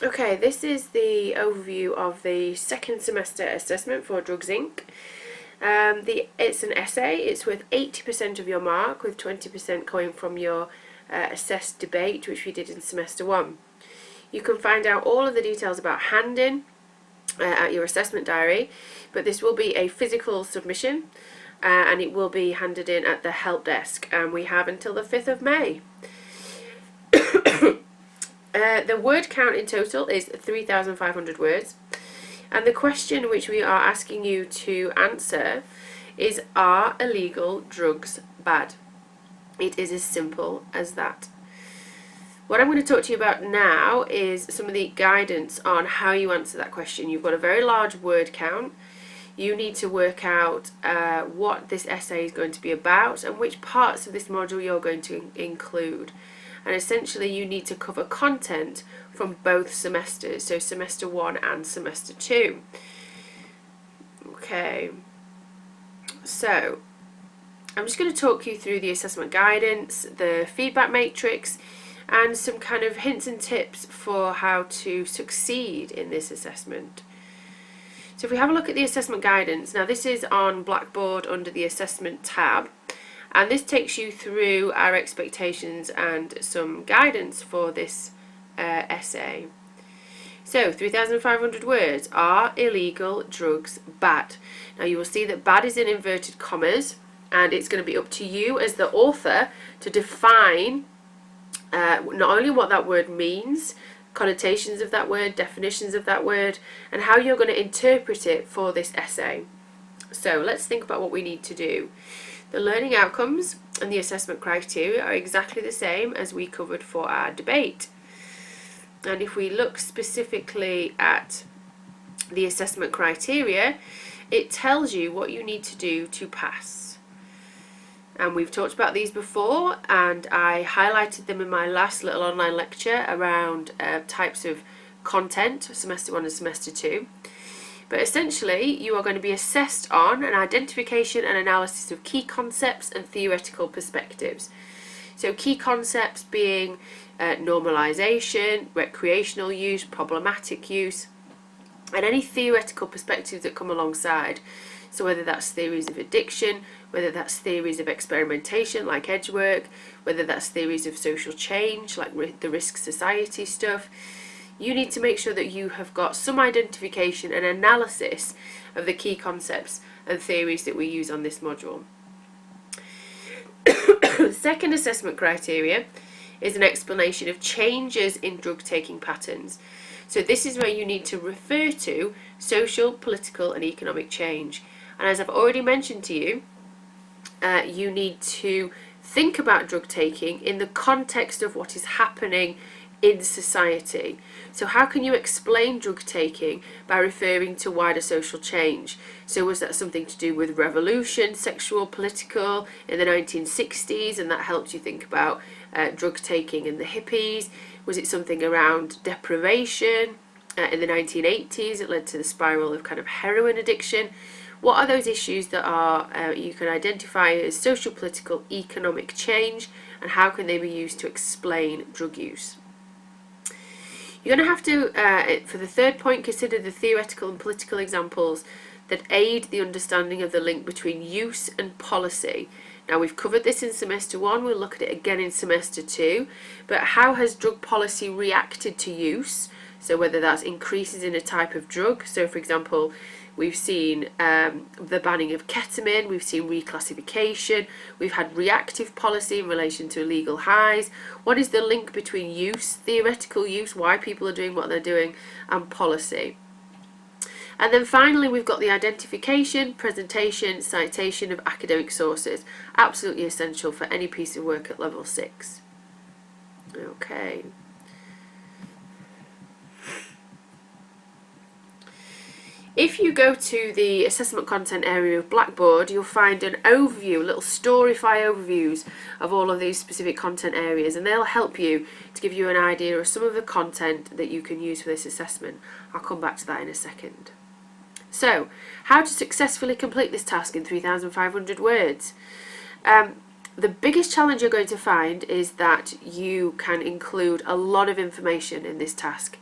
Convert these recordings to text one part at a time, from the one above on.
Okay, this is the overview of the second semester assessment for Drugs Inc. It's an essay. It's worth 80% of your mark, with 20% coming from your assessed debate, which we did in semester 1. You can find out all of the details about handing at your assessment diary, but this will be a physical submission and it will be handed in at the help desk, and we have until the 5th of May. The word count in total is 3,500 words, and the question which we are asking you to answer is, are illegal drugs bad? It is as simple as that. What I'm going to talk to you about now is some of the guidance on how you answer that question. You've got a very large word count. You need to work out what this essay is going to be about and which parts of this module you're going to include. And essentially you need to cover content from both semesters, so semester 1 and semester 2. Okay, so I'm just going to talk you through the assessment guidance, the feedback matrix, and some kind of hints and tips for how to succeed in this assessment. So if we have a look at the assessment guidance, now this is on Blackboard under the assessment tab, and this takes you through our expectations and some guidance for this essay. So 3,500 words. Are illegal drugs bad? Now you will see that bad is in inverted commas, and it's going to be up to you as the author to define not only what that word means, connotations of that word, definitions of that word, and how you're going to interpret it for this essay. So let's think about what we need to do. The learning outcomes and the assessment criteria are exactly the same as we covered for our debate. And if we look specifically at the assessment criteria, it tells you what you need to do to pass. And we've talked about these before, and I highlighted them in my last little online lecture around types of content, semester 1 and semester 2. But essentially, you are going to be assessed on an identification and analysis of key concepts and theoretical perspectives. So key concepts being normalisation, recreational use, problematic use, and any theoretical perspectives that come alongside. So whether that's theories of addiction, whether that's theories of experimentation like Edgework, whether that's theories of social change like the Risk Society stuff, you need to make sure that you have got some identification and analysis of the key concepts and theories that we use on this module. The second assessment criteria is an explanation of changes in drug taking patterns. So this is where you need to refer to social, political and economic change. And as I've already mentioned to you, you need to think about drug taking in the context of what is happening in society. So how can you explain drug taking by referring to wider social change? So was that something to do with revolution, sexual, political in the 1960s, and that helped you think about drug taking and the hippies? Was it something around deprivation in the 1980s? It led to the spiral of kind of heroin addiction. What are those issues that are you can identify as social, political, economic change, and how can they be used to explain drug use? You're going to have to, for the third point, consider the theoretical and political examples that aid the understanding of the link between use and policy. Now we've covered this in semester 1, we'll look at it again in semester 2, but how has drug policy reacted to use? So whether that's increases in a type of drug, so for example, we've seen the banning of ketamine, we've seen reclassification, we've had reactive policy in relation to illegal highs. What is the link between use, theoretical use, why people are doing what they're doing, and policy? And then finally we've got the identification, presentation, citation of academic sources. Absolutely essential for any piece of work at level 6. Okay. If you go to the assessment content area of Blackboard, you'll find an overview, little Storify overviews of all of these specific content areas, and they'll help you to give you an idea of some of the content that you can use for this assessment. I'll come back to that in a second. So, how to successfully complete this task in 3,500 words? The biggest challenge you're going to find is that you can include a lot of information in this task.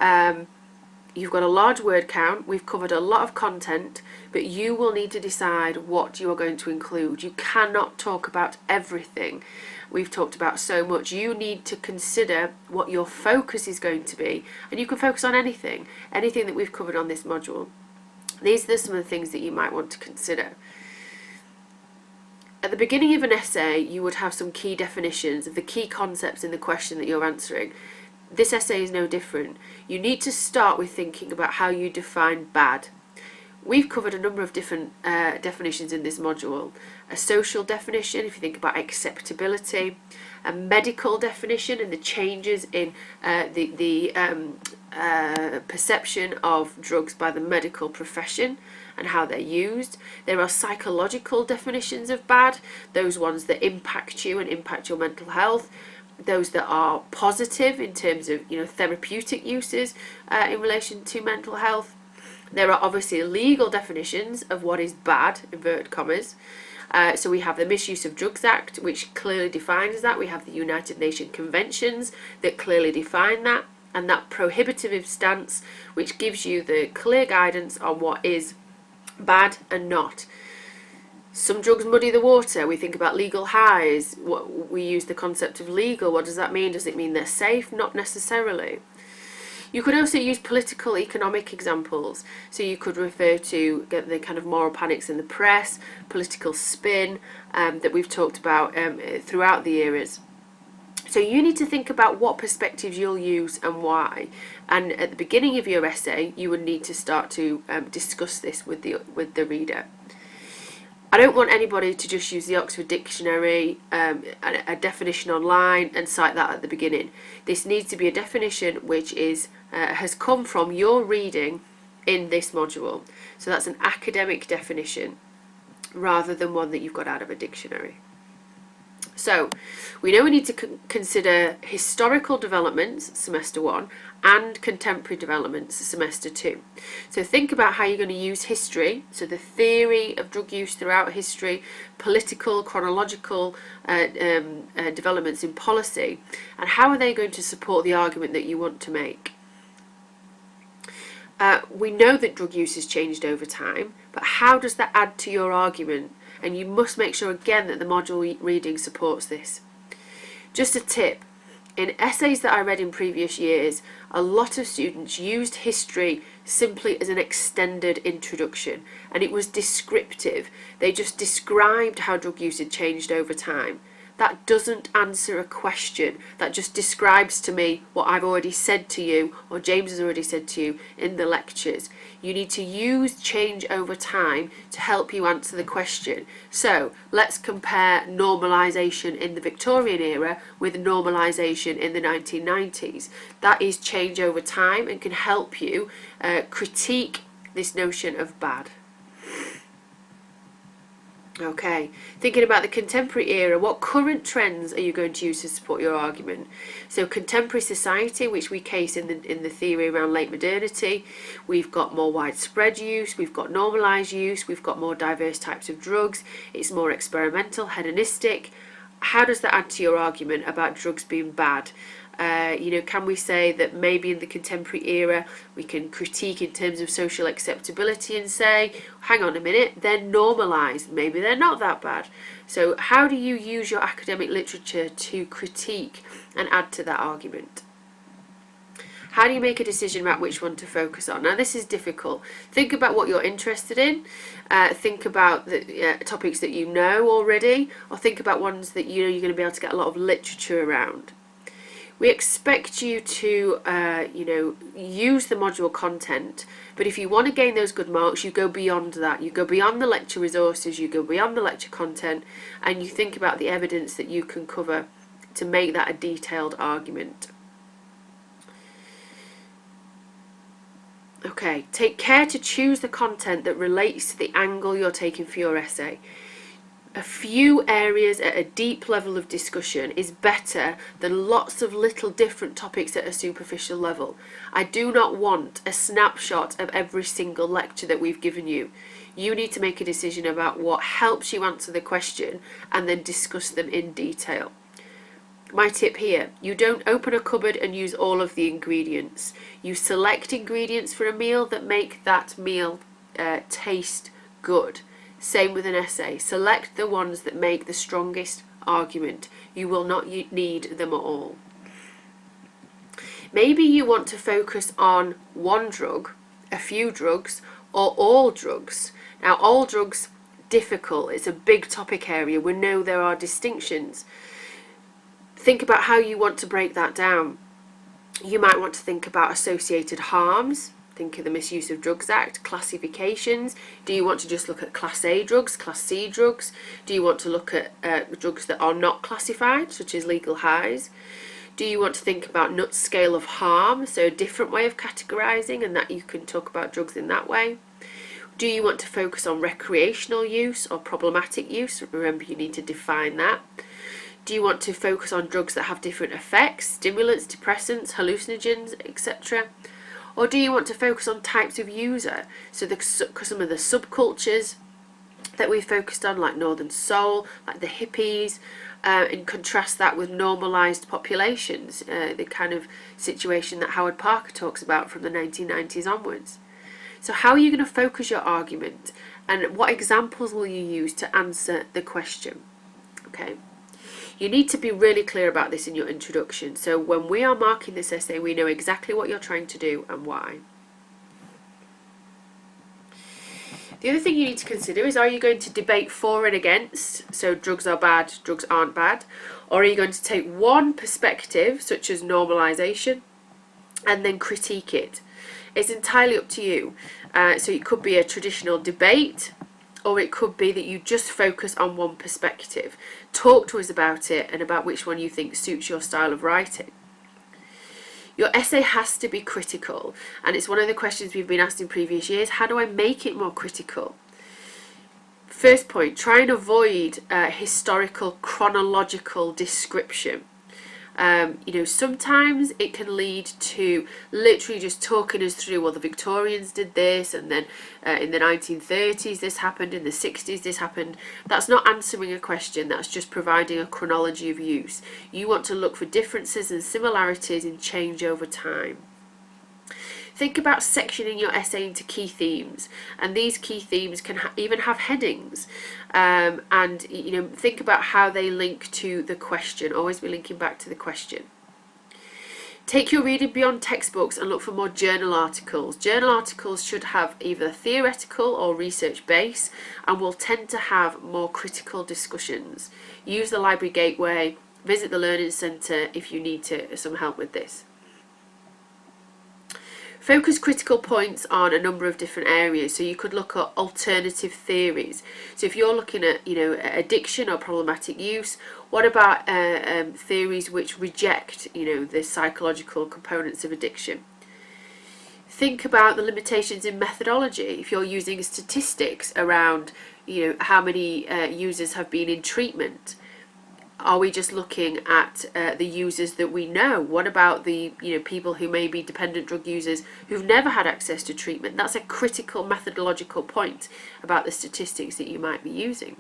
You've got a large word count, we've covered a lot of content, but you will need to decide what you are going to include. You cannot talk about everything. We've talked about so much. You need to consider what your focus is going to be, and you can focus on anything that we've covered on this module. These are some of the things that you might want to consider. At the beginning of an essay, you would have some key definitions of the key concepts in the question that you're answering. This essay is no different. You need to start with thinking about how you define bad. We've covered a number of different definitions in this module. A social definition, if you think about acceptability, a medical definition and the changes in the perception of drugs by the medical profession and how they're used. There are psychological definitions of bad, those ones that impact you and impact your mental health. Those that are positive in terms of therapeutic uses in relation to mental health. There are obviously legal definitions of what is bad, inverted commas. So we have the Misuse of Drugs Act, which clearly defines that. We have the United Nations Conventions that clearly define that, and that prohibitive stance, which gives you the clear guidance on what is bad and not. Some drugs muddy the water. We think about legal highs. We use the concept of legal. What does that mean? Does it mean they're safe? Not necessarily. You could also use political, economic examples. So you could refer to the kind of moral panics in the press, political spin that we've talked about throughout the eras. So you need to think about what perspectives you'll use and why. And at the beginning of your essay, you would need to start to discuss this with the reader. I don't want anybody to just use the Oxford Dictionary, a definition online, and cite that at the beginning. This needs to be a definition which has come from your reading in this module. So that's an academic definition rather than one that you've got out of a dictionary. So we know we need to consider historical developments, semester 1, and contemporary developments, semester 2. So think about how you're going to use history, so the theory of drug use throughout history, political, chronological developments in policy, and how are they going to support the argument that you want to make. We know that drug use has changed over time, but how does that add to your argument? And you must make sure again that the module reading supports this. Just a tip, in essays that I read in previous years, a lot of students used history simply as an extended introduction, and it was descriptive. They just described how drug use had changed over time. That doesn't answer a question. That just describes to me what I've already said to you, or James has already said to you in the lectures. You need to use change over time to help you answer the question. So let's compare normalisation in the Victorian era with normalisation in the 1990s. That is change over time and can help you critique this notion of bad. Okay, thinking about the contemporary era, what current trends are you going to use to support your argument? So contemporary society, which we case in the theory around late modernity, we've got more widespread use, we've got normalised use, we've got more diverse types of drugs, it's more experimental, hedonistic. How does that add to your argument about drugs being bad? Can we say that maybe in the contemporary era we can critique in terms of social acceptability and say, hang on a minute, they're normalised, maybe they're not that bad. So how do you use your academic literature to critique and add to that argument? How do you make a decision about which one to focus on? Now this is difficult. Think about what you're interested in. Think about the topics that you know already, or think about ones that you know you're going to be able to get a lot of literature around. We expect you to, use the module content, but if you want to gain those good marks, you go beyond that. You go beyond the lecture resources, you go beyond the lecture content, and you think about the evidence that you can cover to make that a detailed argument. Okay, take care to choose the content that relates to the angle you're taking for your essay. A few areas at a deep level of discussion is better than lots of little different topics at a superficial level. I do not want a snapshot of every single lecture that we've given you. You need to make a decision about what helps you answer the question and then discuss them in detail. my tip here, you don't open a cupboard and use all of the ingredients. You select ingredients for a meal that make that meal taste good. Same with an essay. Select the ones that make the strongest argument. You will not need them all. Maybe you want to focus on one drug, a few drugs, or all drugs. Now, all drugs, difficult. It's a big topic area. We know there are distinctions. Think about how you want to break that down. You might want to think about associated harms. Think of the Misuse of Drugs Act, classifications. Do you want to just look at Class A drugs, Class C drugs? Do you want to look at drugs that are not classified, such as legal highs? Do you want to think about NUTS scale of harm, so a different way of categorising, and that you can talk about drugs in that way? Do you want to focus on recreational use or problematic use? Remember, you need to define that. Do you want to focus on drugs that have different effects, stimulants, depressants, hallucinogens, etc.? Or do you want to focus on types of user, so some of the subcultures that we focused on, like Northern Soul, like the hippies, and contrast that with normalised populations, the kind of situation that Howard Parker talks about from the 1990s onwards. So how are you going to focus your argument, and what examples will you use to answer the question? Okay. You need to be really clear about this in your introduction, so when we are marking this essay, we know exactly what you're trying to do and why. The other thing you need to consider is, are you going to debate for and against, so drugs are bad, drugs aren't bad, or are you going to take one perspective, such as normalisation, and then critique it? It's entirely up to you. So it could be a traditional debate, or it could be that you just focus on one perspective. Talk to us about it and about which one you think suits your style of writing. Your essay has to be critical, and it's one of the questions we've been asked in previous years. How do I make it more critical? First point, try and avoid historical chronological description. Sometimes it can lead to literally just talking us through, well, the Victorians did this, and then in the 1930s this happened, in the 60s this happened. That's not answering a question, that's just providing a chronology of use. You want to look for differences and similarities in change over time. Think about sectioning your essay into key themes, and these key themes can even have headings. Think about how they link to the question. Always be linking back to the question. Take your reading beyond textbooks and look for more journal articles. Journal articles should have either theoretical or research base and will tend to have more critical discussions. Use the Library Gateway, visit the Learning Centre if you need some help with this. Focus critical points on a number of different areas. So you could look at alternative theories. So if you're looking at, addiction or problematic use, what about theories which reject, the psychological components of addiction? Think about the limitations in methodology. If you're using statistics around, how many users have been in treatment, are we just looking at the users that we know? What about the people who may be dependent drug users who've never had access to treatment? That's a critical methodological point about the statistics that you might be using.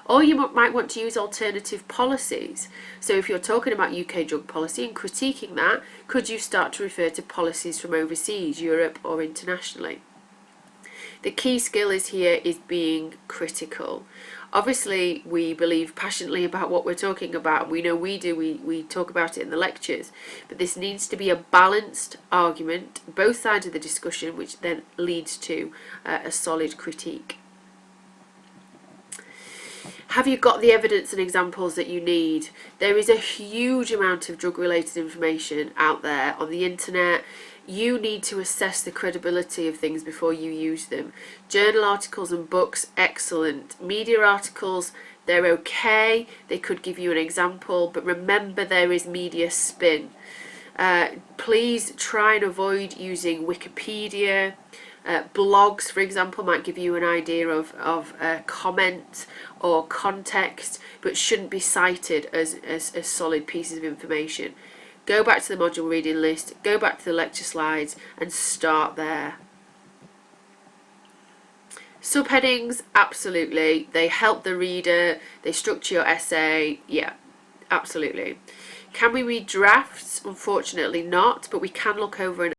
Or you might want to use alternative policies. So if you're talking about UK drug policy and critiquing that, could you start to refer to policies from overseas, Europe or internationally? The key skill is being critical. Obviously, we believe passionately about what we're talking about. We know we do, we talk about it in the lectures. But this needs to be a balanced argument, both sides of the discussion, which then leads to a solid critique. Have you got the evidence and examples that you need? There is a huge amount of drug-related information out there on the internet. You need to assess the credibility of things before you use them. Journal articles and books, excellent. Media articles, they're okay. They could give you an example, but remember there is media spin. Please try and avoid using Wikipedia. Blogs, for example, might give you an idea of comment or context, but shouldn't be cited as solid pieces of information. Go back to the module reading list, go back to the lecture slides and start there. Subheadings, absolutely. They help the reader, they structure your essay, yeah. Absolutely. Can we read drafts? Unfortunately not, but we can look over an